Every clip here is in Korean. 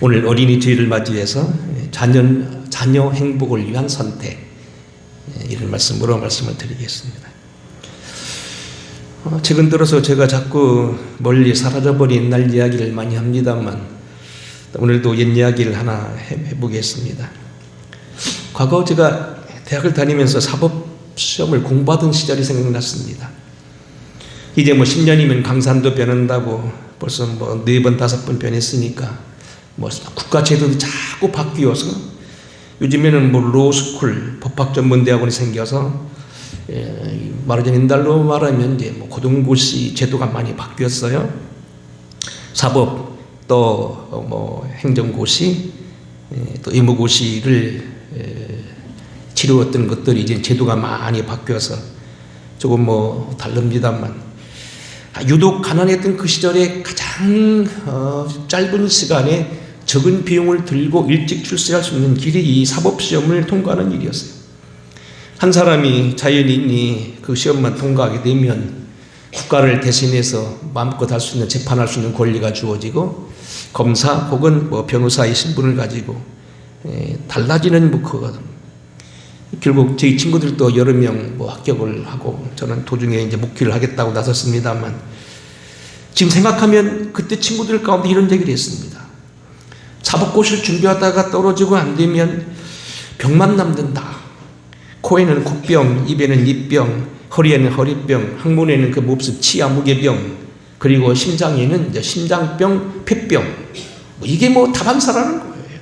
오늘 어린이 주일을 맞이해서 자녀 행복을 위한 선택, 이런 말씀으로 말씀을 드리겠습니다. 최근 들어서 제가 자꾸 멀리 사라져버린 옛날 이야기를 많이 합니다만 오늘도 옛 이야기를 하나 해보겠습니다. 과거 제가 대학을 다니면서 사법시험을 공부하던 시절이 생각났습니다. 이제 10년이면 강산도 변한다고 벌써 4번, 5번 변했으니까 국가제도도 자꾸 바뀌어서 요즘에는 로스쿨, 법학전문대학원이 생겨서 말하자면 옛날로 말하면 이제 고등고시 제도가 많이 바뀌었어요. 사법, 또 행정고시, 또 의무고시를 치루었던 것들이 이제 제도가 많이 바뀌어서 조금 다릅니다만, 유독 가난했던 그 시절에 가장 짧은 시간에 적은 비용을 들고 일찍 출세할 수 있는 길이 이 사법시험을 통과하는 일이었어요. 한 사람이 자연인이 그 시험만 통과하게 되면 국가를 대신해서 마음껏 할 수 있는, 재판할 수 있는 권리가 주어지고, 검사 혹은 변호사의 신분을 가지고 달라지는 결국 저희 친구들도 여러 명 합격을 하고, 저는 도중에 이제 목회를 하겠다고 나섰습니다만, 지금 생각하면 그때 친구들 가운데 이런 얘기를 했습니다. 사법고시를 준비하다가 떨어지고 안 되면 병만 남는다. 코에는 코병, 입에는 입병, 허리에는 허리병, 항문에는 몹쓸 치아 무게병, 그리고 심장에는 이제 심장병, 폐병. 이게 다반사라는 거예요.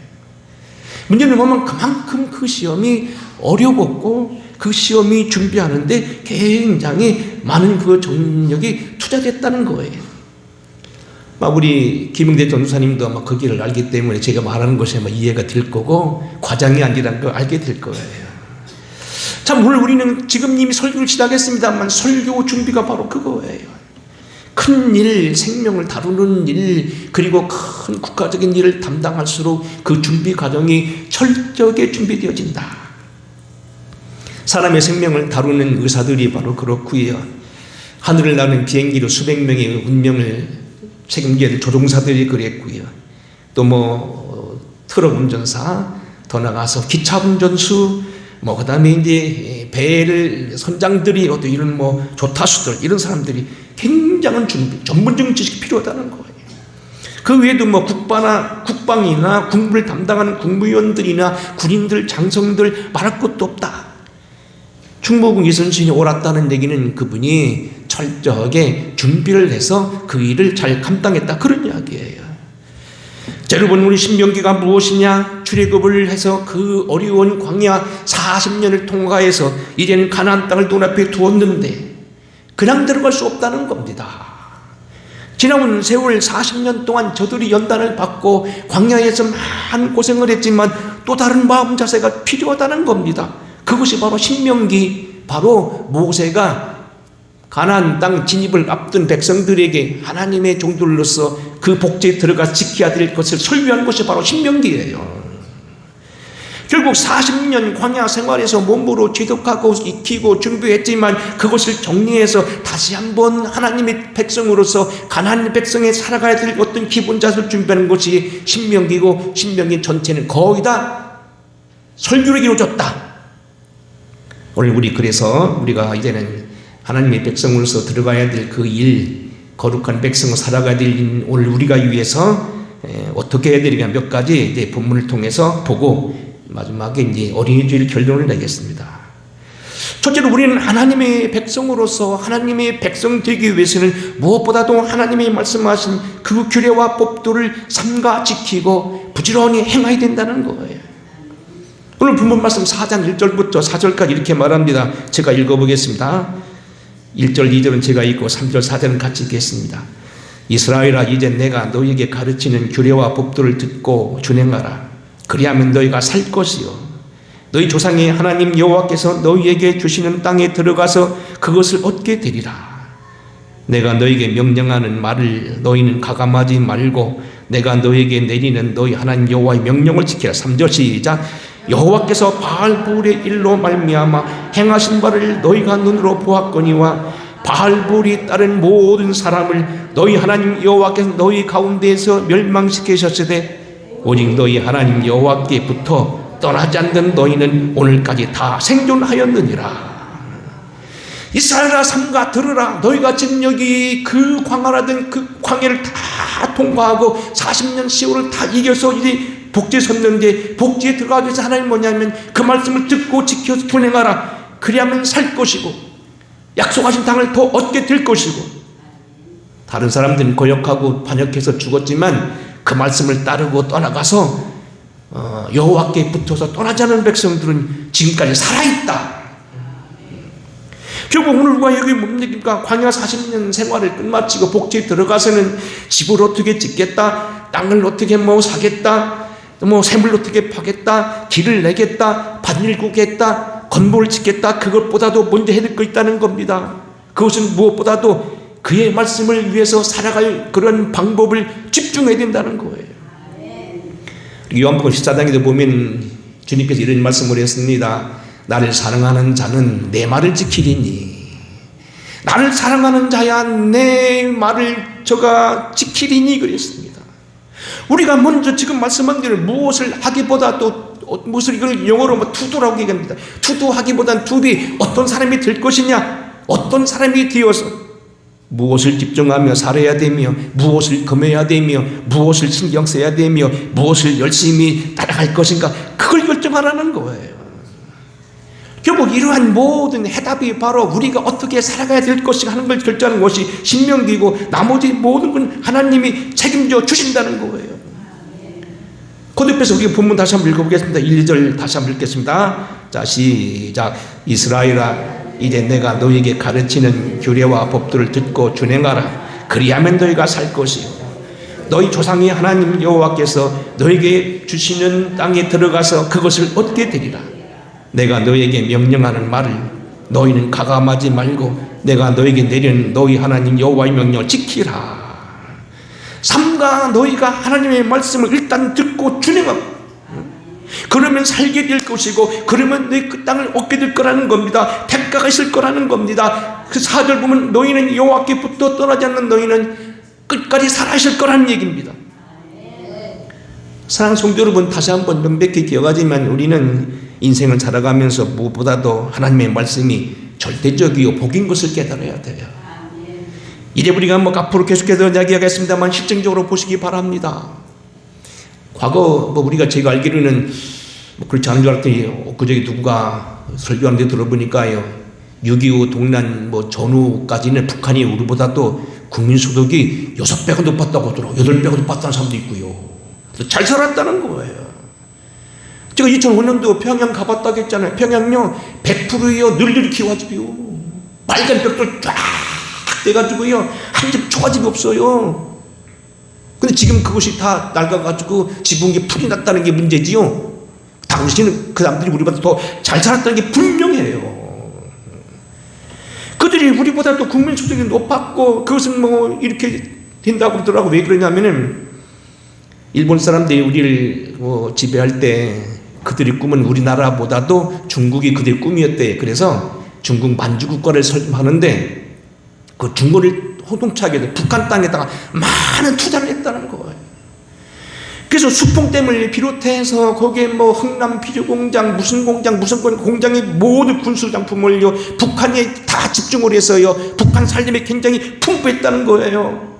문제는 보면 그만큼 그 시험이 어려웠고 그 시험이 준비하는데 굉장히 많은 그 정력이 투자됐다는 거예요. 우리 김영대 전도사님도 그 길을 알기 때문에 제가 말하는 것에 이해가 될 거고, 과장이 아니라는 걸 알게 될 거예요. 참, 오늘 우리는 지금 이미 설교를 시작했습니다만 설교 준비가 바로 그거예요. 큰 일, 생명을 다루는 일, 그리고 큰 국가적인 일을 담당할수록 그 준비 과정이 철저하게 준비되어진다. 사람의 생명을 다루는 의사들이 바로 그렇고요. 하늘을 나는 비행기로 수백 명의 운명을 책임져야 될 조종사들이 그랬고요. 또 트럭 운전사, 더 나가서 기차 운전수, 그 다음에 이제 배를 선장들이 또 이런 조타수들, 이런 사람들이 굉장한 준비, 전문적인 지식이 필요하다는 거예요. 그 외에도 국방이나 군부를 담당하는 국무위원들이나 군인들, 장성들 말할 것도 없다. 충무공 이순신이 옳았다는 얘기는 그분이 철저하게 준비를 해서 그 일을 잘 감당했다, 그런 이야기예요. 자, 여러분, 우리 신명기가 무엇이냐? 출애굽을 해서 그 어려운 광야 40년을 통과해서 이제는 가나안 땅을 눈앞에 두었는데 그냥 들어갈 수 없다는 겁니다. 지나온 세월 40년 동안 저들이 연단을 받고 광야에서 많은 고생을 했지만 또 다른 마음 자세가 필요하다는 겁니다. 그것이 바로 신명기, 바로 모세가 가나안 땅 진입을 앞둔 백성들에게 하나님의 종들로서 그 복지에 들어가 지켜야 될 것을 설명한 것이 바로 신명기예요. 결국 40년 광야 생활에서 몸으로 지독하고 익히고 준비했지만 그것을 정리해서 다시 한번 하나님의 백성으로서 가나안 백성에 살아가야 될 어떤 기본 자세를 준비하는 것이 신명기고, 신명기 전체는 거의 다 설교로 이루어졌다. 오늘 그래서 우리가 이제는 하나님의 백성으로서 들어가야 될 그 일, 거룩한 백성으로 살아가야 될 일, 오늘 우리가 위해서 어떻게 해야 되는가 몇 가지 이제 본문을 통해서 보고 마지막에 이제 어린이 주일 결론을 내겠습니다. 첫째로 우리는 하나님의 백성으로서 하나님의 백성 되기 위해서는 무엇보다도 하나님의 말씀하신 그 규례와 법도를 삼가 지키고 부지런히 행해야 된다는 거예요. 오늘 본문 말씀 4장 1절부터 4절까지 이렇게 말합니다. 제가 읽어보겠습니다. 1절, 2절은 제가 읽고 3절, 4절은 같이 읽겠습니다. 이스라엘아, 이제 내가 너희에게 가르치는 규례와 법도를 듣고 준행하라. 그리하면 너희가 살 것이요 너희 조상의 하나님 여호와께서 너희에게 주시는 땅에 들어가서 그것을 얻게 되리라. 내가 너희에게 명령하는 말을 너희는 가감하지 말고 내가 너희에게 내리는 너희 하나님 여호와의 명령을 지키라. 3절 시작. 여호와께서 바알불의 일로 말미암아 행하신 바를 너희가 눈으로 보았거니와 바알불이 따른 모든 사람을 너희 하나님 여호와께서 너희 가운데에서 멸망시키셨으되 오직 너희 하나님 여호와께부터 떠나지 않는 너희는 오늘까지 다 생존하였느니라. 이스라엘아 삼가 들으라. 너희가 지금 여기 그 광활하던 그 광야를 다 통과하고 40년 세월을 다 이겨서 이제 복지에 섰는데, 복지에 들어가기 위해서 하나님 뭐냐면 그 말씀을 듣고 지켜서 준행하라. 그리하면 살 것이고 약속하신 땅을 더 얻게 될 것이고. 다른 사람들은 거역하고 반역해서 죽었지만 그 말씀을 따르고 떠나가서 여호와께 붙어서 떠나지 않은 백성들은 지금까지 살아있다. 결국 오늘 우리가 여기 뭡니까? 광야 40년 생활을 끝마치고 복지에 들어가서는 집을 어떻게 짓겠다, 땅을 어떻게 사겠다, 샘을 어떻게 파겠다, 길을 내겠다, 밭을 구겠다, 건물을 짓겠다. 그것보다도 먼저 해야 될 거 있다는 겁니다. 그것은 무엇보다도 그의 말씀을 위해서 살아갈 그런 방법을 집중해야 된다는 거예요. 요한복음 14장에도 보면 주님께서 이런 말씀을 했습니다. 나를 사랑하는 자는 내 말을 지키리니. 나를 사랑하는 자야 내 말을 저가 지키리니 그랬습니다. 우리가 먼저 지금 말씀한 대로 무엇을 하기보다 또 무엇을 이걸 영어로 투도라고 얘기합니다. 투도하기보단 투비 어떤 사람이 될 것이냐, 어떤 사람이 되어서 무엇을 집중하며 살아야 되며 무엇을 금해야 되며 무엇을 신경 써야 되며 무엇을 열심히 따라갈 것인가, 그걸 결정하라는 거예요. 결국 이러한 모든 해답이 바로 우리가 어떻게 살아가야 될 것인가 하는 걸 결정하는 것이 신명기고, 나머지 모든 건 하나님이 책임져 주신다는 거예요. 거듭해서 우리 본문 다시 한번 읽어보겠습니다. 1, 2절 다시 한번 읽겠습니다. 자, 시작. 이스라엘아, 이제 내가 너희에게 가르치는 규례와 법들을 듣고 준행하라. 그리하면 너희가 살 것이요 너희 조상의 하나님 여호와께서 너희에게 주시는 땅에 들어가서 그것을 얻게 되리라. 내가 너희에게 명령하는 말을 너희는 가감하지 말고 내가 너희에게 내리는 너희 하나님 여호와의 명령을 지키라. 삼가 너희가 하나님의 말씀을 일단 듣고 준행하고, 그러면 살게 될 것이고, 그러면 너희 그 땅을 얻게 될 거라는 겁니다. 대가가 있을 거라는 겁니다. 그 4절 보면 너희는 여호와께부터 떠나지 않는 너희는 끝까지 살아있을 거라는 얘기입니다. 사랑하는 성도 여러분, 다시 한번 명백히 기억하지만 우리는 인생을 살아가면서 무엇보다도 하나님의 말씀이 절대적이요 복인 것을 깨달아야 돼요. 이제 우리가 앞으로 계속해서 이야기하겠습니다만 실증적으로 보시기 바랍니다. 과거 우리가 제가 알기로는 그렇지 않은 줄 알았더니 그저께 누가 설교하는데 들어보니까요, 6.25 동란 전후까지는 북한이 우리보다도 국민소득이 6배가 높았다고 하더라고요. 8배가 높았다는 사람도 있고요. 잘 살았다는 거예요. 제가 2005년도 평양 가봤다고 했잖아요. 평양요 100%요 늘들이 기와집이요. 빨간 벽돌 쫙 떼가지고요 한 집 초가집이 없어요. 근데 지금 그것이 다 낡아가지고 지붕에 풀이 났다는 게 문제지요. 당시는 그 사람들이 우리보다 더 잘 살았다는 게 분명해요. 그들이 우리보다 또 국민 소득이 높았고, 그것은 이렇게 된다고 그러더라고. 왜 그러냐면은 일본 사람들이 우리를 지배할 때 그들의 꿈은 우리나라보다도 중국이 그들의 꿈이었대. 그래서 중국 만주국가를 설립하는데 그 중국을 호동차게 북한 땅에다가 많은 투자를 했다는 거예요. 그래서 수풍댐을 비롯해서 거기에 흥남 비료공장, 무슨 공장, 무슨 공장의 모든 군수장품을요 북한에 다 집중을 해서요 북한 살림이 굉장히 풍부했다는 거예요.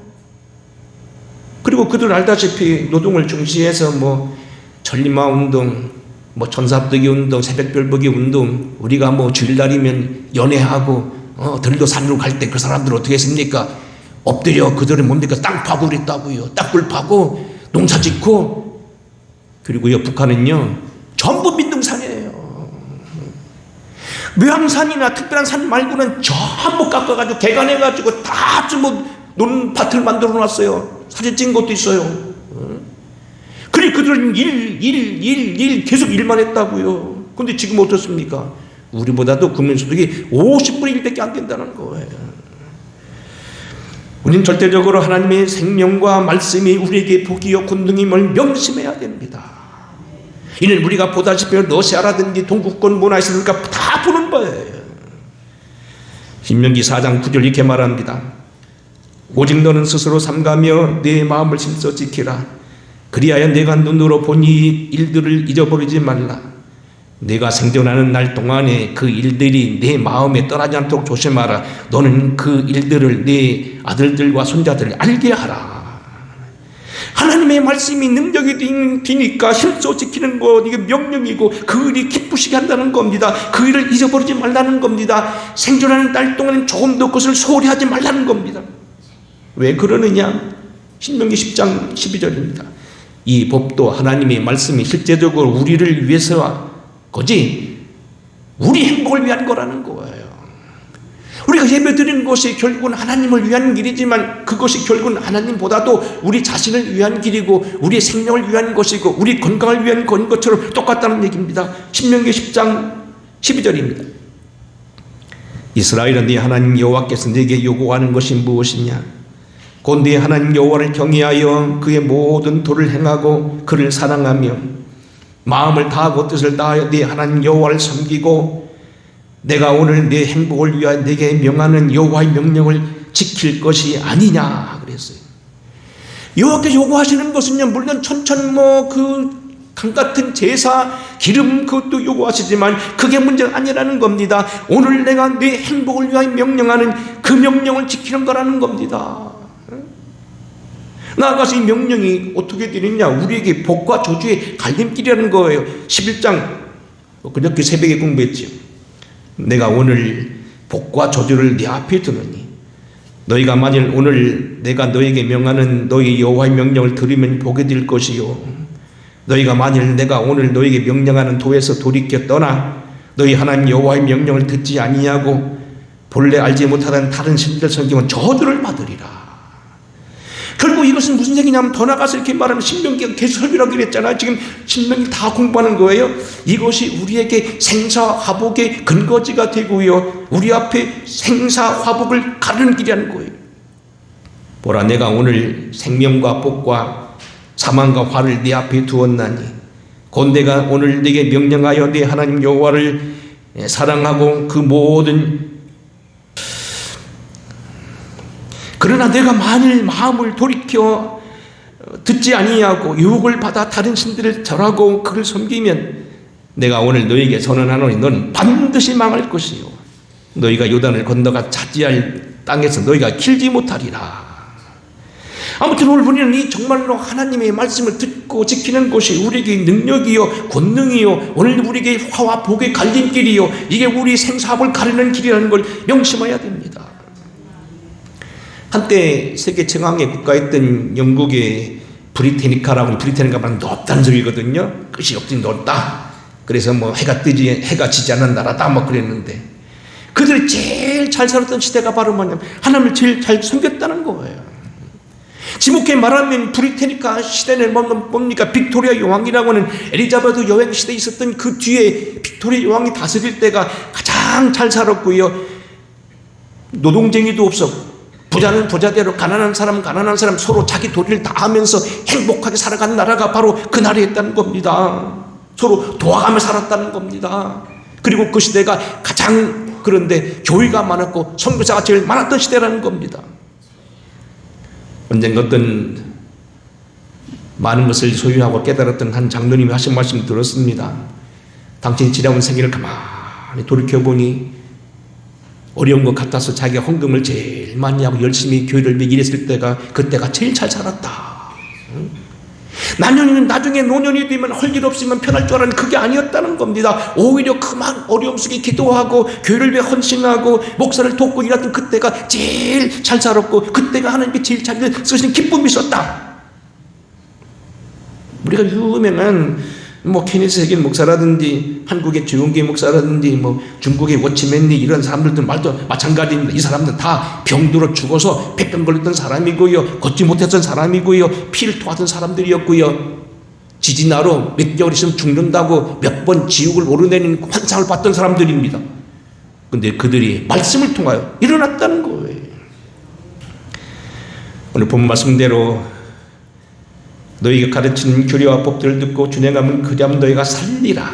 그리고 그들 알다시피 노동을 중시해서 전리마 운동, 전사합덕이 운동, 새벽별보기 운동, 우리가 주일날이면 연애하고 들도 산으로 갈 때 그 사람들 어떻게 했습니까? 엎드려 그들은 뭡니까? 땅 파고 그랬다고요. 땅굴 파고 농사 짓고. 그리고요 북한은요 전부 민둥산이에요. 묘향산이나 특별한 산 말고는 전부 깎아가지고 개간해가지고 다 논밭을 만들어 놨어요. 사진 찍은 것도 있어요. 그리고 그들은 일 계속 일만 했다고요. 근데 지금 어떻습니까? 우리보다도 국민소득이 50분의 1밖에 안 된다는 거예요. 우리는 절대적으로 하나님의 생명과 말씀이 우리에게 복이요 권능임을 명심해야 됩니다. 이는 우리가 보다시피 러시아라든지 동구권 문화에서 우리가 다 보는 바예요. 신명기 4장 9절 이렇게 말합니다. 오직 너는 스스로 삼가며 네 마음을 힘써 지키라. 그리하여 내가 눈으로 본 이 일들을 잊어버리지 말라. 내가 생존하는 날 동안에 그 일들이 내 마음에 떠나지 않도록 조심하라. 너는 그 일들을 내 아들들과 손자들 알게 하라. 하나님의 말씀이 능력이 되니까 힘써 지키는 것, 이게 명령이고 그 일이 기쁘시게 한다는 겁니다. 그 일을 잊어버리지 말라는 겁니다. 생존하는 날 동안은 조금도 그것을 소홀히 하지 말라는 겁니다. 왜 그러느냐? 신명기 10장 12절입니다. 이 법도 하나님의 말씀이 실제적으로 우리를 위해서 거지 우리 행복을 위한 거라는 거예요. 우리가 예배 드리는 것이 결국은 하나님을 위한 길이지만 그것이 결국은 하나님보다도 우리 자신을 위한 길이고 우리의 생명을 위한 것이고 우리 건강을 위한 것처럼 똑같다는 얘기입니다. 신명기 10장 12절입니다. 이스라엘아, 네 하나님 여호와께서 네게 요구하는 것이 무엇이냐? 곧 네 하나님 여호와를 경외하여 그의 모든 도를 행하고 그를 사랑하며 마음을 다하고 뜻을 다하여 네 하나님 여호와를 섬기고 내가 오늘 내 행복을 위하여 내게 명하는 여호와의 명령을 지킬 것이 아니냐 그랬어요. 여호와께서 요구하시는 것은요, 물론 천천 그 강같은 제사 기름 그것도 요구하시지만 그게 문제가 아니라는 겁니다. 오늘 내가 내 행복을 위하여 명령하는 그 명령을 지키는 거라는 겁니다. 나아가서 이 명령이 어떻게 되느냐? 우리에게 복과 저주의 갈림길이라는 거예요. 11장 그저께 새벽에 공부했죠. 내가 오늘 복과 저주를 네 앞에 두느니 너희가 만일 오늘 내가 너에게 명하는 너희 여호와의 명령을 들으면 복이 될 것이요, 너희가 만일 내가 오늘 너에게 명령하는 도에서 돌이켜 떠나 너희 하나님 여호와의 명령을 듣지 아니하고 본래 알지 못하던 다른 신들 섬기면 저주를 받으리라. 결국 이것은 무슨 얘기냐면 더 나가서 이렇게 말하면 신명기가 계속 설교하기로 했잖아요. 지금 신명기 다 공부하는 거예요. 이것이 우리에게 생사화복의 근거지가 되고요, 우리 앞에 생사화복을 가르는 길이라는 거예요. 보라, 내가 오늘 생명과 복과 사망과 화를 네 앞에 두었나니 곧 내가 오늘 네게 명령하여 네 하나님 여호와를 사랑하고 그 모든 그러나 내가 만일 마음을 돌이켜 듣지 아니하고 유혹을 받아 다른 신들을 절하고 그를 섬기면 내가 오늘 너에게 선언하노니 너는 반드시 망할 것이요 너희가 요단을 건너가 차지할 땅에서 너희가 길지 못하리라. 아무튼 오늘 우리는 이 정말로 하나님의 말씀을 듣고 지키는 것이 우리에게 능력이요 권능이요 오늘 우리에게 화와 복의 갈림길이요 이게 우리 생사합을 가르는 길이라는 걸 명심해야 됩니다. 한때 세계 최강의 국가였던 영국의 브리테니카라고, 브리테니카는 높다는 소리거든요. 끝이 없지 높다. 그래서 뭐 해가 지지 않는 나라다 뭐 그랬는데 그들이 제일 잘 살았던 시대가 바로 뭐냐면 하나님을 제일 잘 섬겼다는 거예요. 지목해 말하면 브리테니카 시대는 뭡니까? 빅토리아 여왕이라고 하는 엘리자베트 여왕 시대에 있었던 그 뒤에 빅토리아 여왕이 다스릴 때가 가장 잘 살았고요, 노동쟁이도 없었고 부자는 부자대로 가난한 사람 서로 자기 도리를 다 하면서 행복하게 살아가는 나라가 바로 그 나라였다는 겁니다. 서로 도와가며 살았다는 겁니다. 그리고 그 시대가 가장 그런데 교회가 많았고 선교사가 제일 많았던 시대라는 겁니다. 언젠가 어떤 많은 것을 소유하고 깨달았던 한 장로님이 하신 말씀 들었습니다. 당신이 지나온 생애를 가만히 돌이켜보니 어려운 것 같아서 자기가 헌금을 제일 많이 하고 열심히 교회를 일했을 때가 그때가 제일 잘 살았다. 나중에 노년이 되면 할 일 없으면 편할 줄 알았는데 그게 아니었다는 겁니다. 오히려 그만 어려움 속에 기도하고 교회를 위해 헌신하고 목사를 돕고 일했던 그때가 제일 잘 살았고 그때가 하나님께 제일 자기를 쓰시는 기쁨이 있었다. 우리가 유명한 케니스 세긴 목사라든지 한국의 조용기 목사라든지 중국의 워치맨이 이런 사람들도 말도 마찬가지입니다. 이 사람들 다 병들어 죽어서 폐병 걸렸던 사람이고요, 걷지 못했던 사람이고요, 피를 토하던 사람들이었고요, 지진나로 몇 개월 있으면 죽는다고 몇 번 지옥을 오르내는 환상을 봤던 사람들입니다. 근데 그들이 말씀을 통하여 일어났다는 거예요. 오늘 본 말씀대로 너희가 가르치는 규례와 법들을 듣고 준행하면 그리하면 너희가 살리라.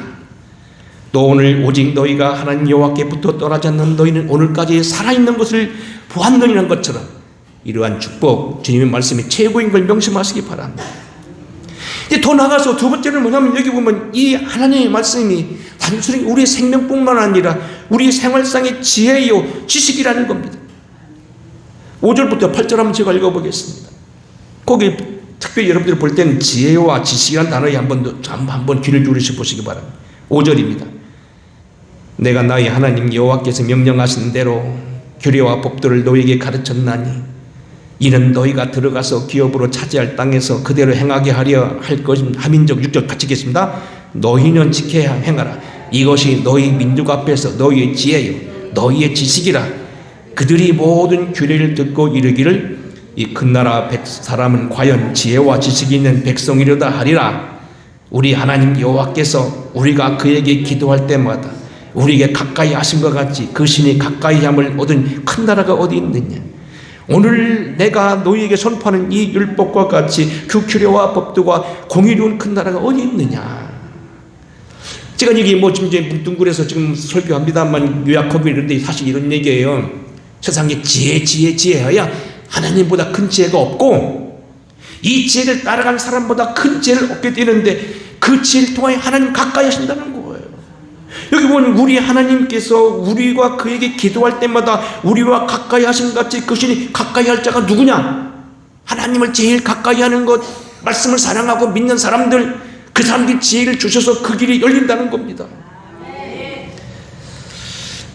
또 오늘 오직 너희가 하나님 여호와께부터 떠나지 않는 너희는 오늘까지 살아있는 것을 보았느니라는 것처럼 이러한 축복, 주님의 말씀이 최고인 걸 명심하시기 바랍니다. 이제 더 나가서 두 번째는 뭐냐면 여기 보면 이 하나님의 말씀이 단순히 우리의 생명뿐만 아니라 우리 생활상의 지혜요 지식이라는 겁니다. 5절부터 8절 한번 제가 읽어보겠습니다. 거기 특별히 여러분들이 볼 때는 지혜와 지식이라는 단어에 한번 귀를 기울이셔 보시기 바랍니다. 5절입니다. 내가 나의 하나님 여호와께서 명령하신 대로 규례와 법도를 너희에게 가르쳤나니 이는 너희가 들어가서 기업으로 차지할 땅에서 그대로 행하게 하려 할 것임. 하민족 6절 같이 읽겠습니다. 너희는 지켜야 행하라. 이것이 너희 민족 앞에서 너희의 지혜요 너희의 지식이라. 그들이 모든 규례를 듣고 이르기를 이 큰 나라 사람은 과연 지혜와 지식이 있는 백성이려다 하리라. 우리 하나님 여호와께서 우리가 그에게 기도할 때마다 우리에게 가까이 하신 것 같이 그 신이 가까이 함을 얻은 큰 나라가 어디 있느냐. 오늘 내가 너희에게 선포하는 이 율법과 같이 그 규례와 법도가 공의로운 큰 나라가 어디 있느냐. 제가 여기 뭐 지금 이제 뭉뚱그려서 지금 설교합니다만 요약하고 이런데 사실 이런 얘기예요. 세상에 지혜하야 하나님보다 큰 지혜가 없고 이 지혜를 따라간 사람보다 큰 지혜를 얻게 되는데 그 지혜를 통하여 하나님 가까이 하신다는 거예요. 여기 보면 우리 하나님께서 우리가 그에게 기도할 때마다 우리와 가까이 하신 같이 그 신이 가까이 할 자가 누구냐? 하나님을 제일 가까이 하는 것, 말씀을 사랑하고 믿는 사람들, 그 사람들이 지혜를 주셔서 그 길이 열린다는 겁니다.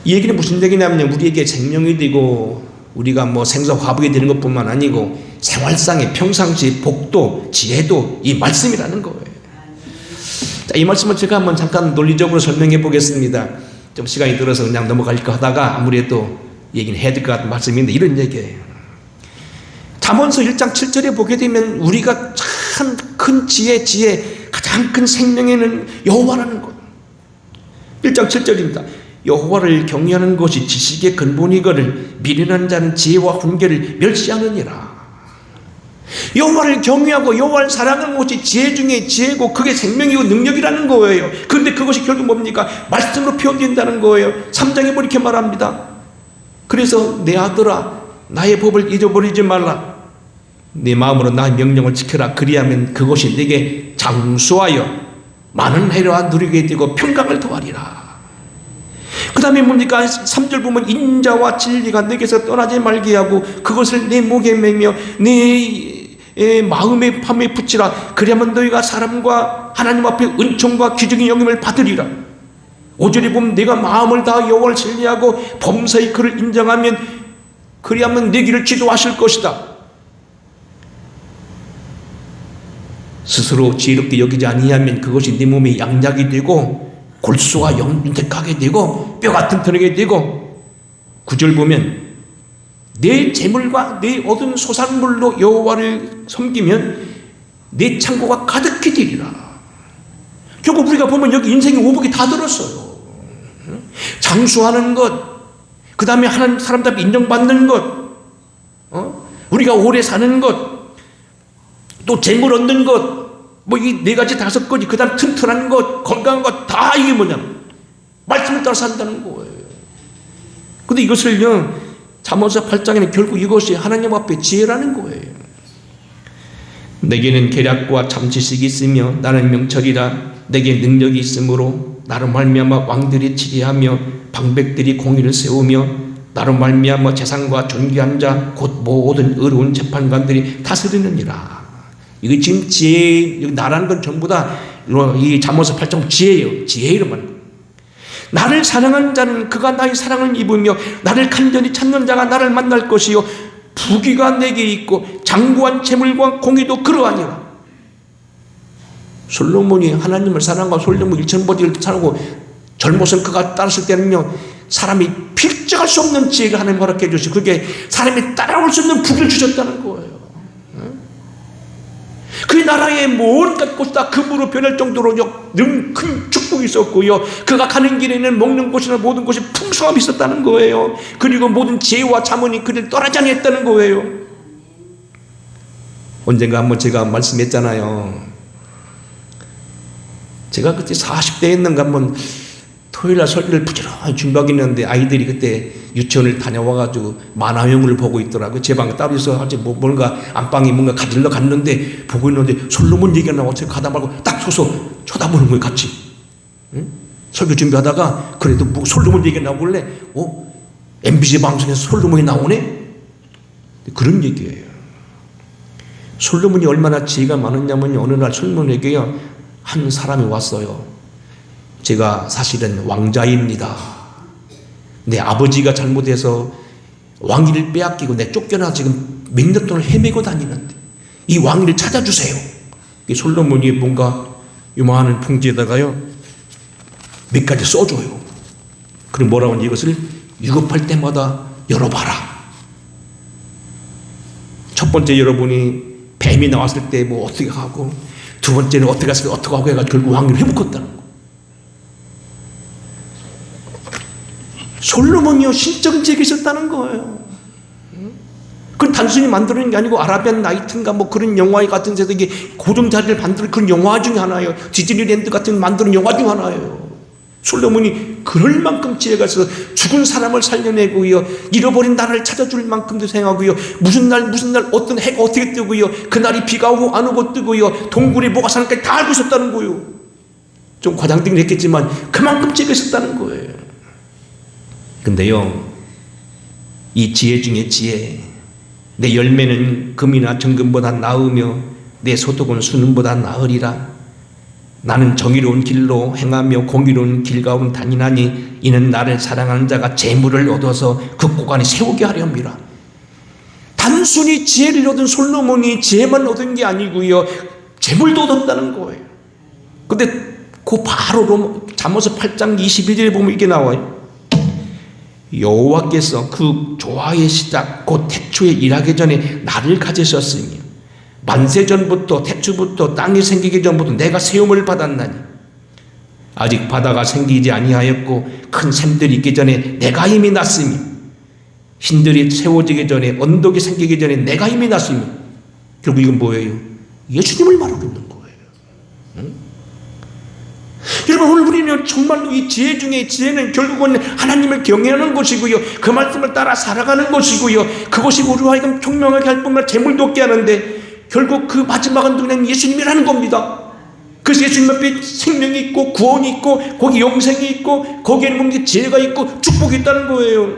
이 얘기는 무슨 얘기냐면 우리에게 생명이 되고 우리가 뭐 생사화복이 되는 것뿐만 아니고 생활상의 평상시 복도, 지혜도 이 말씀이라는 거예요. 자, 이 말씀을 제가 한번 잠깐 논리적으로 설명해 보겠습니다. 좀 시간이 들어서 그냥 넘어갈까 하다가 아무래도 얘기는 해야 될 것 같은 말씀인데 이런 얘기예요. 잠언서 1장 7절에 보게 되면 우리가 참 큰 지혜, 가장 큰 생명에는 여호와라는 것. 1장 7절입니다. 여호와를 경외하는 것이 지식의 근본이거늘 미련한 자는 지혜와 훈계를 멸시하느니라. 여호와를 경외하고 여호와를 사랑하는 것이 지혜 중에 지혜고 그게 생명이고 능력이라는 거예요. 그런데 그것이 결국 뭡니까? 말씀으로 표현된다는 거예요. 3장에 뭐 이렇게 말합니다. 그래서 내 아들아 나의 법을 잊어버리지 말라. 네 마음으로 나의 명령을 지켜라. 그리하면 그것이 네게 장수하여 많은 해로와 누리게 되고 평강을 더하리라. 그 다음에 뭡니까? 3절 보면 인자와 진리가 내게서 떠나지 말게 하고 그것을 내 목에 매며 내 마음의 밤에 붙이라. 그리하면 너희가 사람과 하나님 앞에 은총과 귀중의 영임을 받으리라. 5절에 보면 내가 마음을 다하 여호와를 신뢰하고 범사의 그를 인정하면 그리하면 내 길을 지도하실 것이다. 스스로 지혜롭게 여기지 아니하면 그것이 네 몸에 양약이 되고 골수가 윤택하게 되고 뼈가 튼튼하게 되고 9절 보면 내 재물과 내 얻은 소산물로 여호와를 섬기면 내 창고가 가득히 되리라. 결국 우리가 보면 여기 인생의 오복이 다 들었어요. 장수하는 것, 그 다음에 하나님 사람들 앞에 인정받는 것, 우리가 오래 사는 것, 또 재물 얻는 것, 뭐 이 네 가지 다섯 가지, 그 다음 튼튼한 것, 건강한 것, 다 이게 뭐냐면 말씀을 따라 산다는 거예요. 근데 이것을요 잠언서 8장에는 결국 이것이 하나님 앞에 지혜라는 거예요. 내게는 계략과 참 지식이 있으며 나는 명철이라. 내게 능력이 있으므로 나로 말미암아 왕들이 지혜하며 방백들이 공의를 세우며 나로 말미암아 재상과 존귀한 자 곧 모든 의로운 재판관들이 다스리느니라. 이거 지금 지혜, 나라는 건 전부 다 이 잠언서 8장 지혜예요. 지혜 이름은 나를 사랑하는 자는 그가 나의 사랑을 입으며 나를 간절히 찾는 자가 나를 만날 것이요 부귀가 내게 있고 장구한 재물과 공의도 그러하니라. 솔로몬이 하나님을 사랑하고 솔로몬 일천보지를 사랑하고 젊어서 그가 따랐을 때는요 사람이 필적할 수 없는 지혜를 하나님 허락해 주시고 그게 사람이 따라올 수 없는 부귀를 주셨다는 거예요. 그 나라의 온갖 곳이 다 금으로 변할 정도로 큰 축복이 있었고요. 그가 가는 길에는 먹는 곳이나 모든 곳이 풍성함이 있었다는 거예요. 그리고 모든 지혜와 자문이 그를 떠나지 않았다는 거예요. 언젠가 한번 제가 말씀했잖아요. 제가 그때 40대에 있는가 한번 토요일날 설교를 부지런히 준비하고 있는데 아이들이 그때 유치원을 다녀와가지고 만화영화를 보고 있더라고요. 제 방에 따로 있어 뭔가 안방에 뭔가 가지러 갔는데 보고 있는데 솔로몬 얘기가 나와서 가다 말고 딱 서서 쳐다보는 거예요, 같이. 응? 설교 준비하다가 그래도 뭐 솔로몬 얘기가 나오길래 MBC 방송에서 솔로몬이 나오네? 그런 얘기예요. 솔로몬이 얼마나 지혜가 많았냐면 어느 날 솔로몬에게요 한 사람이 왔어요. 제가 사실은 왕자입니다. 내 아버지가 잘못해서 왕위를 빼앗기고 내 쫓겨나 지금 몇 년 동안 헤매고 다니는데 이 왕위를 찾아주세요. 솔로몬이 뭔가 요만한 봉지에다가요 몇 가지 써줘요. 그럼 뭐라고 하는지 이것을 유급할 때마다 열어봐라. 첫 번째 여러분이 뱀이 나왔을 때 뭐 어떻게 하고, 두 번째는 어떻게 했을 때 어떻게 하고 해가지고 결국 왕위를 회복했다는 거. 솔로몬이요 신적인 지혜가 있었다는 거예요. 그건 단순히 만드는 게 아니고 아라비안 나이트인가 뭐 그런 영화 같은 데서 이게 고정 자리를 만드는 그런 영화 중에 하나예요. 디즈니랜드 같은 만드는 영화 중 하나예요. 솔로몬이 그럴 만큼 지혜가 있어서 죽은 사람을 살려내고요, 잃어버린 나라를 찾아줄 만큼도 생각하고요, 무슨 날 어떤 해가 어떻게 뜨고요, 그날이 비가 오고 안 오고 뜨고요, 동굴에 뭐가 사는까지 다 알고 있었다는 거예요. 좀 과장되긴 했겠지만 그만큼 지혜가 있었다는 거예요. 근데요, 이 지혜 중에 지혜, 내 열매는 금이나 정금보다 나으며 내 소득은 수능보다 나으리라. 나는 정의로운 길로 행하며 공의로운 길 가운데 다니나니 이는 나를 사랑하는 자가 재물을 얻어서 그 고관에 세우게 하려 함이라. 단순히 지혜를 얻은 솔로몬이 지혜만 얻은 게 아니고요, 재물도 얻었다는 거예요. 근데 그 바로 잠언서 8장 21절에 보면 이게 나와요. 여호와께서 그 조화의 시작 곧 태초에 일하기 전에 나를 가지셨으니 만세전부터 태초부터 땅이 생기기 전부터 내가 세움을 받았나니 아직 바다가 생기지 아니하였고 큰 샘들이 있기 전에 내가 이미 났으며 신들이 세워지기 전에 언덕이 생기기 전에 내가 이미 났으며. 결국 이건 뭐예요? 예수님을 말하고 있는 거예요. 응? 여러분, 오늘 우리는 정말로 이 지혜 중에 지혜는 결국은 하나님을 경외하는 것이고요, 그 말씀을 따라 살아가는 것이고요, 그것이 우리와 하여금 총명하게 할 뿐만 아니라 재물도 얻게 하는데 결국 그 마지막은 그냥 예수님이라는 겁니다. 그래서 예수님 앞에 생명이 있고 구원이 있고 거기 영생이 있고 거기에는 뭔가 지혜가 있고 축복이 있다는 거예요.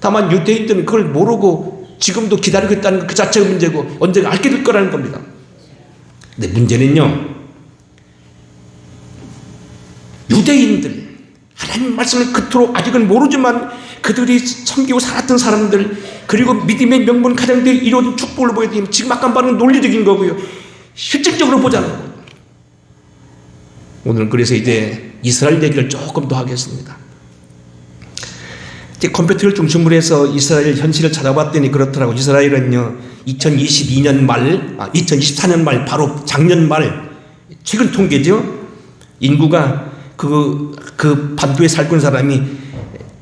다만 유대인들은 그걸 모르고 지금도 기다리고 있다는 그 자체가 문제고 언젠가 알게 될 거라는 겁니다. 근데 문제는요, 유대인들, 하나님 말씀을 그토록 아직은 모르지만 그들이 섬기고 살았던 사람들, 그리고 믿음의 명분 가정들이 이루어진 축복을 보여야 되면 지금 아까 말한 논리적인 거고요, 실질적으로 보자는 거예요. 오늘은 그래서 이제 이스라엘 얘기를 조금 더 하겠습니다. 이제 컴퓨터를 중심으로 해서 이스라엘 현실을 찾아봤더니 그렇더라고요. 이스라엘은요 2022년 말, 2024년 말, 바로 작년 말, 최근 통계죠. 인구가 그 반도에 살고 있는 사람이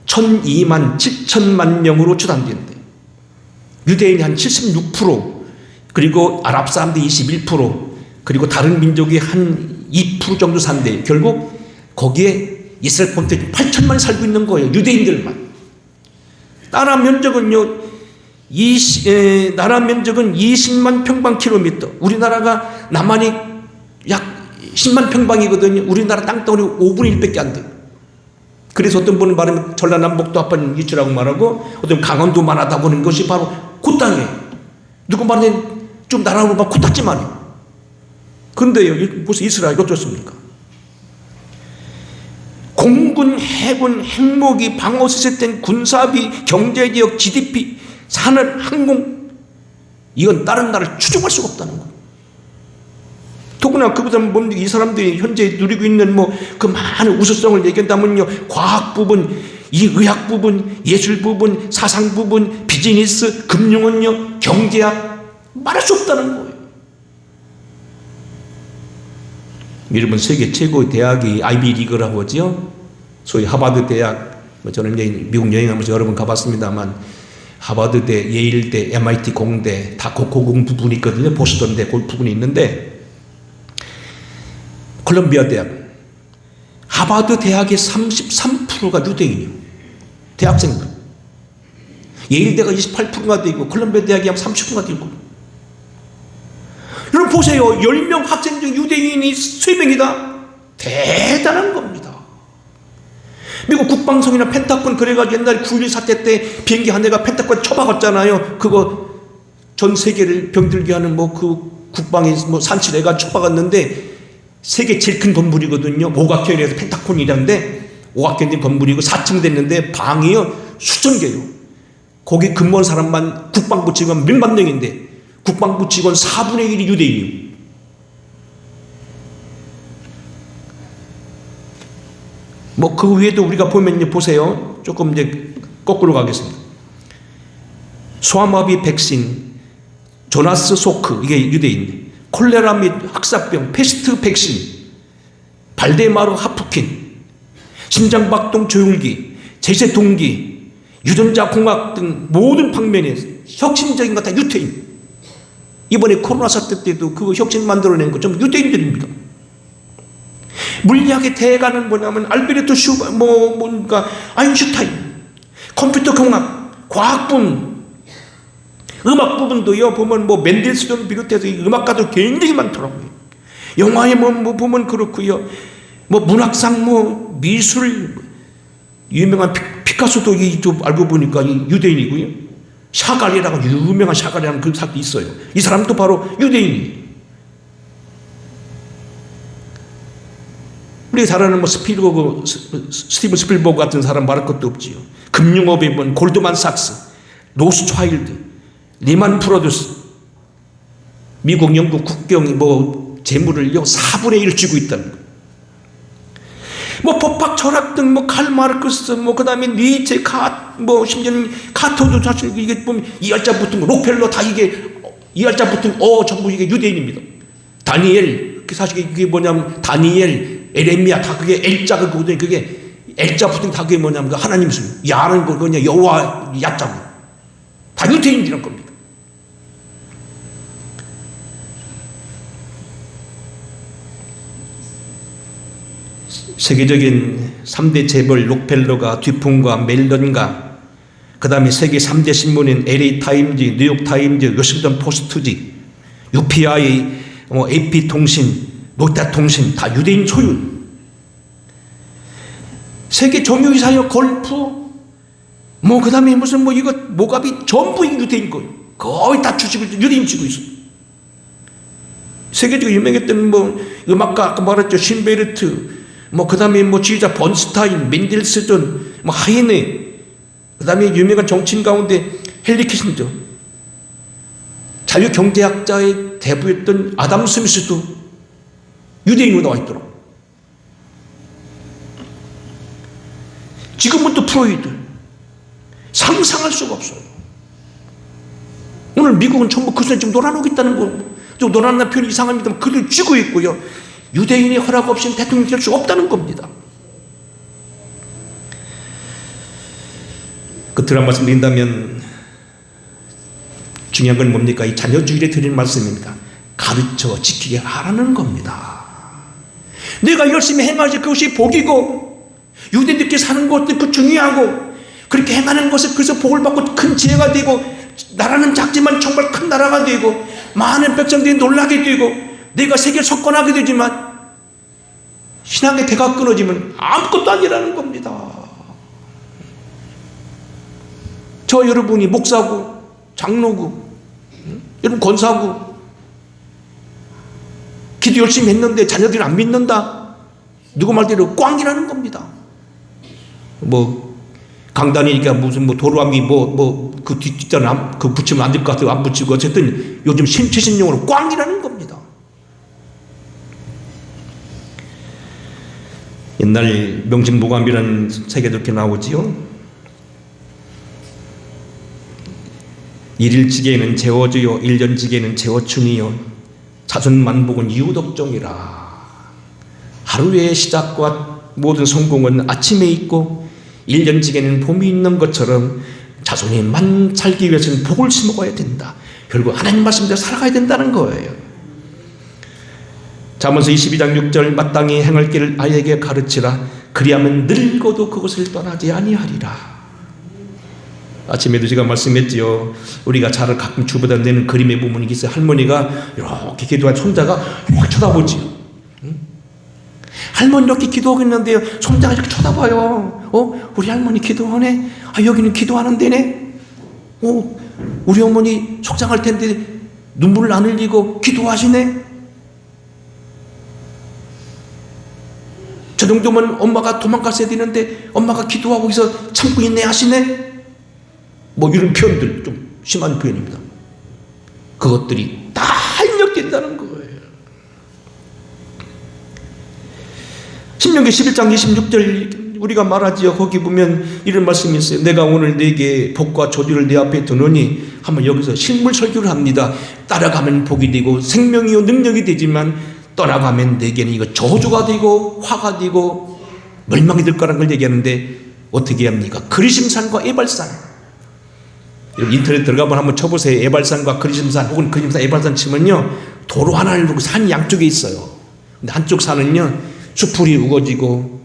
1,002만 7천만 명으로 추산되는데 유대인이 한 76%, 그리고 아랍 사람들이 21%, 그리고 다른 민족이 한 2% 정도 산대. 결국 거기에 이스라엘 본토에 8천만이 살고 있는 거예요. 유대인들만. 나라 면적은요, 나라 면적은 20만 평방킬로미터. 우리나라가 남한이 약 10만 평방이거든요. 우리나라 땅덩어리 5분의 1밖에 안 돼요. 그래서 어떤 분은 말하면 전라남북도 합한 이치라고 말하고, 어떤 강원도만 하다 보는 것이 바로 그 땅이에요. 누구 말하면 좀 나라로 막 코딱지만 해요. 근데요, 벌써 이스라엘이 어떻습니까? 공군, 해군, 핵무기, 방어 시스템, 군사비, 경제지역, GDP, 산업, 항공, 이건 다른 나라를 추종할 수가 없다는 거예요. 더구나 그보다 이 사람들이 현재 누리고 있는 그 많은 우수성을 얘기한다면요, 과학 부분, 이 의학 부분, 예술 부분, 사상 부분, 비즈니스, 금융은요, 경제학, 말할 수 없다는 거예요. 여러분, 세계 최고의 대학이 아이비리그라고 하죠. 소위 하버드 대학, 저는 미국 여행하면서 여러 번 가봤습니다만, 하버드대, 예일대, MIT 공대 다 고공 부분이 있거든요. 보스턴대 그 부분이 있는데, 콜롬비아 대학, 하버드 대학의 33%가 유대인이에요. 대학생들. 예일대가 28%가 되고 콜롬비아 대학이 한 30%가 되고. 여러분 보세요. 10명 학생 중 유대인이 3명이다. 대단한 겁니다. 미국 국방성이나 펜타곤 그래가지고 옛날 9.11 사태 때 비행기 한 대가 펜타곤 쳐박았잖아요. 그거 전 세계를 병들게 하는 그 국방의 산치레가 쳐박았는데 세계 제일 큰 건물이거든요. 오각형이라서 펜타곤이라는데 오각형 건물이고 4층 됐는데 방이요 수천 개요. 거기 근무한 사람만 국방부 직원 몇만 명인데 국방부 직원 4분의 1이 유대인이에요. 그 위에도 우리가 보면 보세요. 조금 이제 거꾸로 가겠습니다. 소아마비 백신, 조나스 소크, 이게 유대인. 콜레라 및 학사병, 페스트 백신, 발데마르 하프킨, 심장박동 조율기, 제세동기, 유전자 공학 등 모든 방면에 혁신적인 것 다 유대인. 이번에 코로나 사태 때도 그 혁신 만들어낸 거 좀 유대인들입니다. 물리학의 대가는 뭐냐면 알베르토 뭔가 아인슈타인, 컴퓨터 공학, 과학 부분, 음악 부분도요 보면 멘델스존 비롯해서 음악가도 굉장히 많더라고요. 영화에 보면 그렇고요. 문학상 미술 유명한 피카소도 알고 보니까 유대인이고요. 샤갈이라고 유명한 샤갈이라는 그 사람도 있어요. 이 사람도 바로 유대인이에요. 우리가 잘 아는 스티븐 스필버그 같은 사람 말할 것도 없지요. 금융업에 보면 골드만삭스, 로스차일드, 리만 브라더스, 미국, 영국 국경이 재물을 4분의 1을 쥐고 있다는 거. 법학 철학 등 칼 마르크스 그 다음에 니체 심지어는 카토도 사실 이게 보면 이알자 붙은 거 록펠러 다 이게 이알자 붙은 전부 이게 유대인입니다. 다니엘 사실 이게 뭐냐면 다니엘 에레미야 다 그게 L자가 그게 L자 붙은 다 그게 뭐냐면 하나님 수 야는 그냥 여호와 야자고 다 유대인이란 겁니다. 세계적인 3대 재벌 록펠러가 뒤풍과 멜런가 그 다음에 세계 3대 신문인 LA 타임즈, 뉴욕 타임즈, 워싱턴 포스트지, UPI, AP통신, 롯데통신 다 유대인 소유. 세계 정유회사요 골프 그 다음에 이거 모갑이 전부 유대인 거예요. 거의 다 주식을 유대인 쥐고 있어요. 세계적으로 유명했던 음악가 아까 말했죠. 신베르트 그 다음에 지휘자 번스타인, 멘델스존, 하이네, 그 다음에 유명한 정치인 가운데 헨리 키신저, 자유경제학자의 대부였던 아담 스미스도 유대인으로 나와 있더라고. 지금은 또 프로이드. 상상할 수가 없어요. 오늘 미국은 전부 그 사람 지금 놀아놓고 있다는 거, 좀 놀아놓는 표현이 이상합니다만 그들 쥐고 있고요. 유대인의 허락 없이는 대통령이 될 수 없다는 겁니다. 끝으로 한 말씀 드린다면 중요한 건 뭡니까? 이 자녀주일에 드리는 말씀입니다. 가르쳐 지키게 하라는 겁니다. 내가 열심히 행하지 그것이 복이고 유대인들께 사는 것도 그 중요하고 그렇게 행하는 것을 그래서 복을 받고 큰 지혜가 되고 나라는 작지만 정말 큰 나라가 되고 많은 백성들이 놀라게 되고 내가 세계를 석권하게 되지만 신앙의 대가 끊어지면 아무것도 아니라는 겁니다. 저 여러분이 목사고 장로고 여러분 권사고 기도 열심히 했는데 자녀들이 안 믿는다. 누구 말대로 꽝이라는 겁니다. 강단이니까 무슨 도로암이 그 뒷자는 그 붙이면 안 될 것 같아요. 안 붙이고 어쨌든 요즘 최신용어로 꽝이라는 겁니다. 옛날 명심보감이라는 책에도 이렇게 나오지요. 일일지게는 재워주요 일년지게는 재워추니요 자손만복은 이웃업종이라. 하루의 시작과 모든 성공은 아침에 있고 일년지게는 봄이 있는 것처럼 자손이 살기 위해서는 복을 심어가야 된다. 결국 하나님 말씀대로 살아가야 된다는 거예요. 잠언서 22장 6절 마땅히 행할 길을 아이에게 가르치라. 그리하면 늙어도 그것을 떠나지 아니하리라. 아침에도 제가 말씀했지요. 우리가 차를 가끔 주보다 내는 그림의 부분이 있어요. 할머니가 이렇게 기도한 손자가 이렇게 쳐다보지요. 할머니 이렇게 기도하고 있는데요, 손자가 이렇게 쳐다봐요. 우리 할머니 기도하네. 여기는 기도하는 데네. 우리 어머니 속상할 텐데 눈물을 안 흘리고 기도하시네. 저 정도면 엄마가 도망갔어야 되는데 엄마가 기도하고 있어 참고 있네 하시네. 뭐 이런 표현들, 좀 심한 표현입니다. 그것들이 다 활력된다는 거예요. 신명기 11장 26절 우리가 말하지요. 거기 보면 이런 말씀이 있어요. 내가 오늘 네게 복과 조주를 네 앞에 두노니, 한번 여기서 실물 설교를 합니다. 따라가면 복이 되고 생명이요 능력이 되지만 떠나가면 내게는 이거 저주가 되고 화가 되고 멸망이 될 거라는 걸 얘기하는데, 어떻게 합니까? 그리심산과 에발산. 인터넷 들어가면 한번 쳐보세요. 에발산과 그리심산, 혹은 그리심산 에발산 치면요, 도로 하나를 두고 산 양쪽에 있어요. 근데 한쪽 산은요 수풀이 우거지고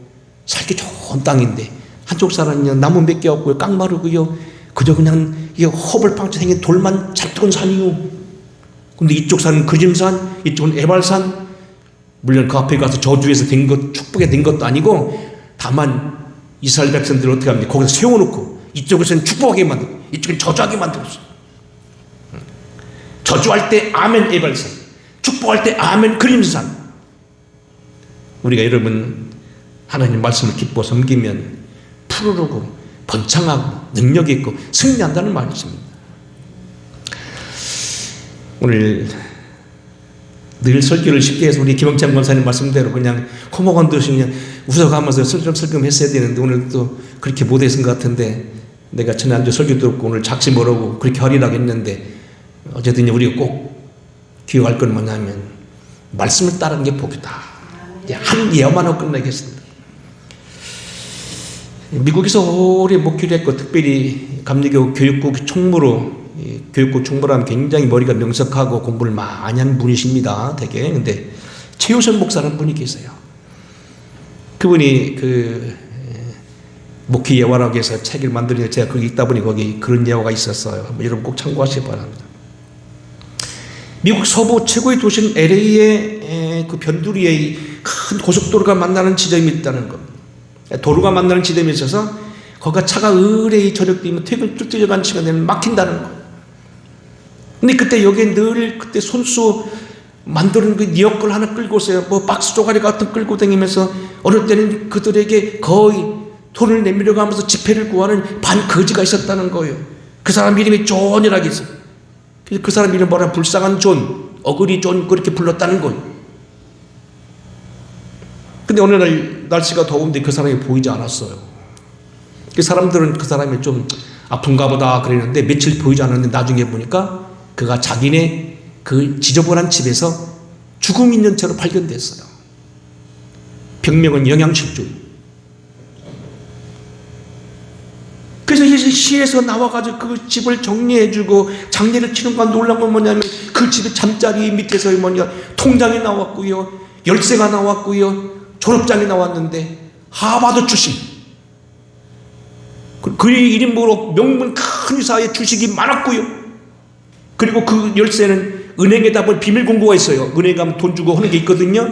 살기 좋은 땅인데, 한쪽 산은요 나무 몇 개 없고요, 깡마르고요, 그저 그냥 이게 허벌판처럼 생긴 돌만 잘 뜨는 산이요. 근데 이쪽 산은 그리심산, 이쪽은 에발산. 물론 그 앞에 가서 저주에서 된 것, 축복에 된 것도 아니고, 다만 이스라엘 백성들을 어떻게 합니까? 거기서 세워놓고 이쪽에서는 축복하게 만들고 이쪽은 저주하게 만들었어요. 저주할 때 아멘 에발산, 축복할 때 아멘 그림산. 우리가 여러분 하나님 말씀을 기뻐 섬기면 푸르르고 번창하고 능력이 있고 승리한다는 말이 있습니다. 오늘 늘 설교를 쉽게 해서 우리 김영찬 권사님 말씀대로 그냥 코모건 듯이 그냥 웃어가면서 슬금슬금 했어야 되는데, 오늘 또 그렇게 못했은 것 같은데, 내가 지난주 설교 듣고 오늘 작시 모르고 그렇게 허리라고 했는데, 어쨌든 우리가 꼭 기억할 건 뭐냐면 말씀을 따르는 게 복이다. 한 예언만 하고 끝내겠습니다. 미국에서 오래 목회를 했고, 특별히 감리교 교육국 총무로, 교육국 총무라면 굉장히 머리가 명석하고 공부를 많이 한 분이십니다. 되게. 근데 최효선 목사라는 분이 계세요. 그분이 목회 예화라고 해서 책을 만들어서 제가 거기 있다 보니 거기 그런 예화가 있었어요. 여러분 꼭 참고하시기 바랍니다. 미국 서부 최고의 도시인 LA의 그 변두리에 큰 고속도로가 만나는 지점이 있다는 것. 도로가 만나는 지점이 있어서 거기가 차가 의뢰이 저녁 되면 퇴근 뚫뚫려간 시간 되면 막힌다는 거. 근데 그때 여기에 늘 그때 손수 만드는 그 니어걸 하나 끌고 오세요. 뭐 박스 조가리 같은 거 끌고 다니면서 어느 때는 그들에게 거의 돈을 내밀어 가면서 집회를 구하는 반거지가 있었다는 거예요. 그 사람 이름이 존이라고 있어요. 그 사람 이름 뭐라, 불쌍한 존, 어그리 존, 그렇게 불렀다는 거예요. 근데 어느 날 날씨가 더운데 그 사람이 보이지 않았어요. 그 사람들은 그 사람이 좀 아픈가 보다 그랬는데, 며칠 보이지 않았는데 나중에 보니까 그가 자기네 그 지저분한 집에서 죽음 있는 채로 발견됐어요. 병명은 영양실조. 그래서 이제 시에서 나와가지고 그 집을 정리해주고 장례를 치는 건 놀란 건 뭐냐면, 그 집의 잠자리 밑에서 뭐냐 통장이 나왔고요, 열쇠가 나왔고요, 졸업장이 나왔는데 하버드 출신, 그 이름으로 명문 큰 회사의 주식이 많았고요. 그리고 그 열쇠는 은행에다 볼 비밀 공고가 있어요. 은행 가면 돈 주고 하는 게 있거든요.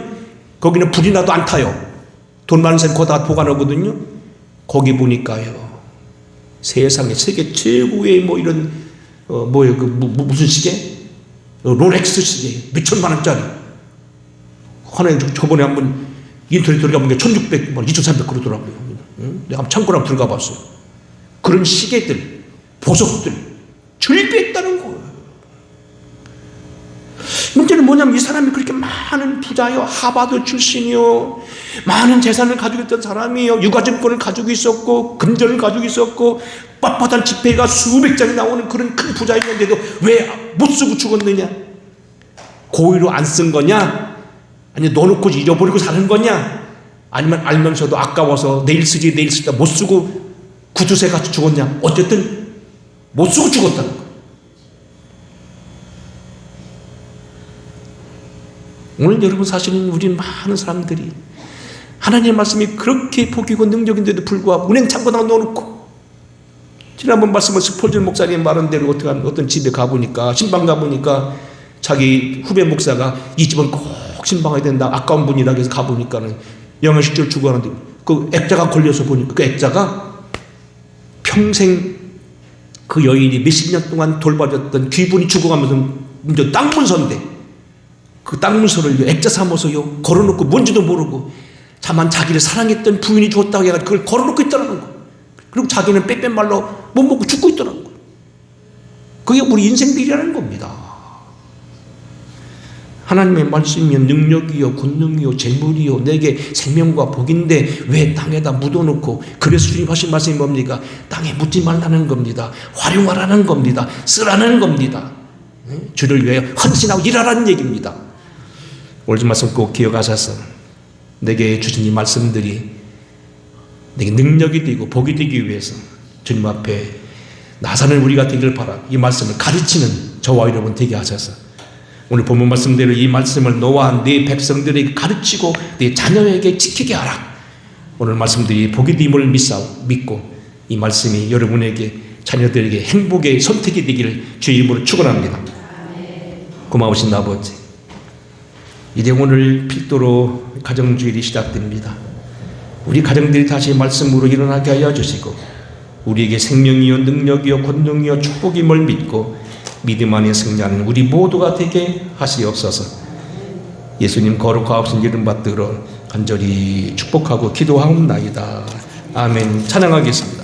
거기는 불이 나도 안 타요. 돈 많은 사람 거기다 보관하거든요. 거기 보니까요, 세상에 세계 최고의 뭐 이런 뭐예요, 그 무슨 시계? 롤렉스 시계 몇천만 원짜리 하나에 저번에 한번 인터넷 들어가본 게 1600만 2300 그러더라고요. 내가 한번 창고를 한번 들어가 봤어요. 그런 시계들, 보석들 절비했다는 거예요. 문제는 뭐냐면, 이 사람이 그렇게 많은 부자요, 하버드 출신이요, 많은 재산을 가지고 있던 사람이요, 유가증권을 가지고 있었고 금전을 가지고 있었고 빳빳한 지폐가 수백 장이 나오는 그런 큰 부자였는데도 왜 못 쓰고 죽었느냐? 고의로 안 쓴 거냐? 아니면 넣어놓고 잃어버리고 사는 거냐? 아니면 알면서도 아까워서 내일 쓰다 못 쓰고 구두쇠 같이 죽었냐? 어쨌든 못 쓰고 죽었다는 거예요. 오늘 여러분 사실은 우리 많은 사람들이 하나님의 말씀이 그렇게 복이고 능력인데도 불구하고 은행 창고에다 넣어놓고, 지난번 말씀은 스폴전 목사님 말한 대로 어떤 집에 가보니까, 신방 가보니까 자기 후배 목사가 이 집은 꼭 신방해야 된다, 아까운 분이라 해서 가보니까는 영양실조를 주고 하는데 그 액자가 걸려서 보니까 그 액자가 평생 그 여인이 몇십 년 동안 돌봐줬던 귀분이 죽어가면서 이제 땅 문서인데, 그 땅 문서를 액자 삼아서요 걸어놓고 뭔지도 모르고 다만 자기를 사랑했던 부인이 줬다고 해가지고 그걸 걸어놓고 있더라는 거예요. 그리고 자기는 빼뺀 말로 못 먹고 죽고 있더라는 거예요. 그게 우리 인생들이라는 겁니다. 하나님의 말씀이요 능력이요 권능이요 재물이요 내게 생명과 복인데 왜 땅에다 묻어놓고, 그래서 주님 하신 말씀이 뭡니까? 땅에 묻지 말라는 겁니다. 활용하라는 겁니다. 쓰라는 겁니다. 주를 위하여 헌신하고 일하라는 얘기입니다. 오늘 말씀 꼭 기억하셔서 내게 주신 이 말씀들이 내게 능력이 되고 복이 되기 위해서 주님 앞에 나사는 우리가 되기를 바라 이 말씀을 가르치는 저와 여러분 되게 하셔서 오늘 본문 말씀대로 이 말씀을 너와 네 백성들에게 가르치고 네 자녀에게 지키게 하라. 오늘 말씀들이 복이 됨을 믿고 이 말씀이 여러분에게 자녀들에게 행복의 선택이 되기를 주의 이름으로 축원합니다. 고마우신 아버지, 이제 오늘 필도로 가정주일이 시작됩니다. 우리 가정들이 다시 말씀으로 일어나게 하여 주시고 우리에게 생명이요 능력이요 권능이요 축복임을 믿고 믿음 안에 승리하는 우리 모두가 되게 하시옵소서. 예수님 거룩하신 이름 받들어 간절히 축복하고 기도하옵나이다. 아멘. 찬양하겠습니다.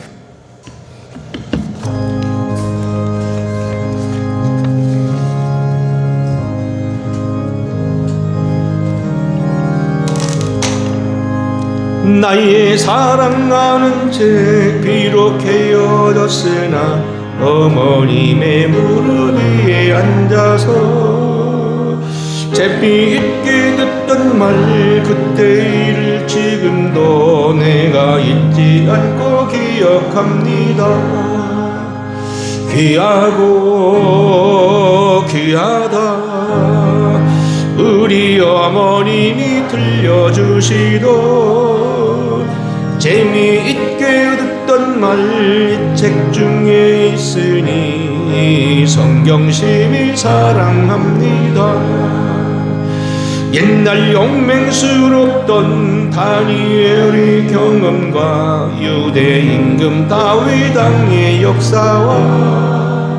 나의 사랑하는 채 비록 헤어졌으나 어머님의 무릎 위에 앉아서 잿빛 있게 듣던 말 그때 일을 지금도 내가 잊지 않고 기억합니다. 귀하고 귀하다 우리 어머님이 들려주시던 재미있게 듣던 말 이 책 중에 있으니 성경심이 사랑합니다. 옛날 용맹스럽던 다니엘의 경험과 유대 임금 다윗 왕의 역사와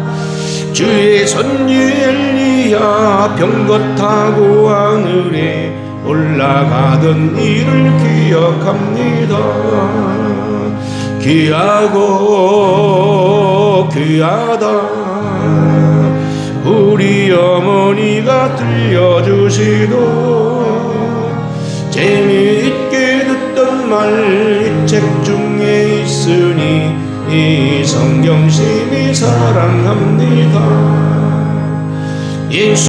주의 선지 엘리야 병거 타고 하늘에 올라가던 일을 기억합니다. 귀하고 귀하다 우리 어머니가 들려주시던 재미있게 듣던 말 이 책 중에 있으니 이 성경심이 사랑합니다. 예수